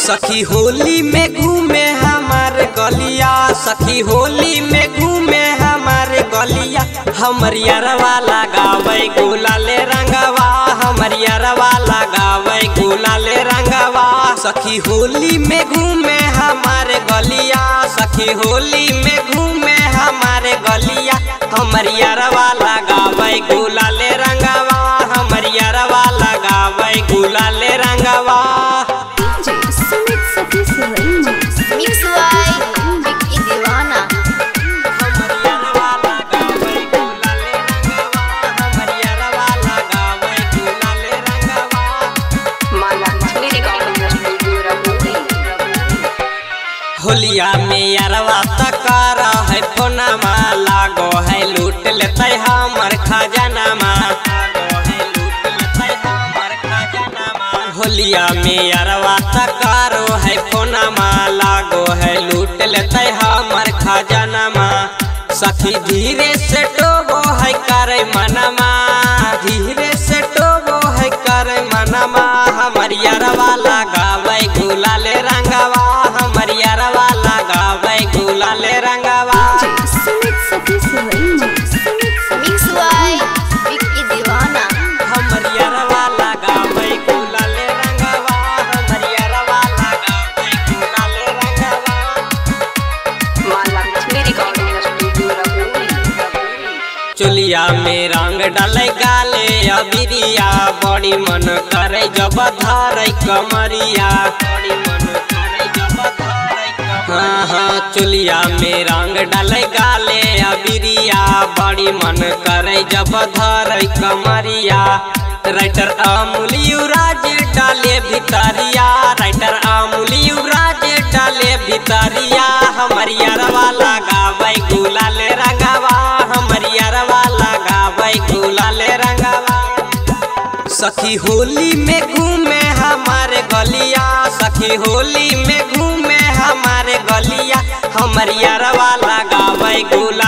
सखी होली में घूमे हमारे गलिया, सखी होली में घूमे हमारे गलिया। हमर यारवा लगावे गुलाल रंगवा, हमर यारवा लगावे गुलाल रंगवा। सखी होली में घूमे हमारे गलिया, सखी होली में घूमे हमारे गलिया। हमर यारवा लगावे गुलाल रंगवा, हमर यारवा लगावे गुलाल रंगवा। होलिया में यारवा तकारा है फोनमा, लागो है लूट लेते हमर खजानामा। होलिया में यारवा तकारो है फोनमा, लागो है लूट लेते हमर खजानामा। सखी धीरे से टोबो है करे मनमा, धीरे से टोबो है करे मनमा। हमर यारवा लगावे गुलाल रंगवा, हमर यारवा लगावे गुलाल रंगवा। हमर यारवा लगावे गुलाल रंगवा, हमर यारवा लगावे गुलाल रंगवा। चुलिया में रंग डाले गाले अबिरिया, बड़ी मन करे जब धारे कमरिया। हाँ हाँ चुलिया में रंग डाले गाले अबिरिया, बड़ी मन करे जब धारे कमरिया। राइटर अमूल युवराज डाले भितरिया, राइटर अमूल युवराज डाले भितरिया। हमर यारवा लगावे गुलाल रंगवा, हमर यारवा लगावे गुलाल रंगवा। सखी होली में घूमे हमारे गलिया, सखी होली में घूमे हमारे गलिया। हमर यारवा लगावे गुलाल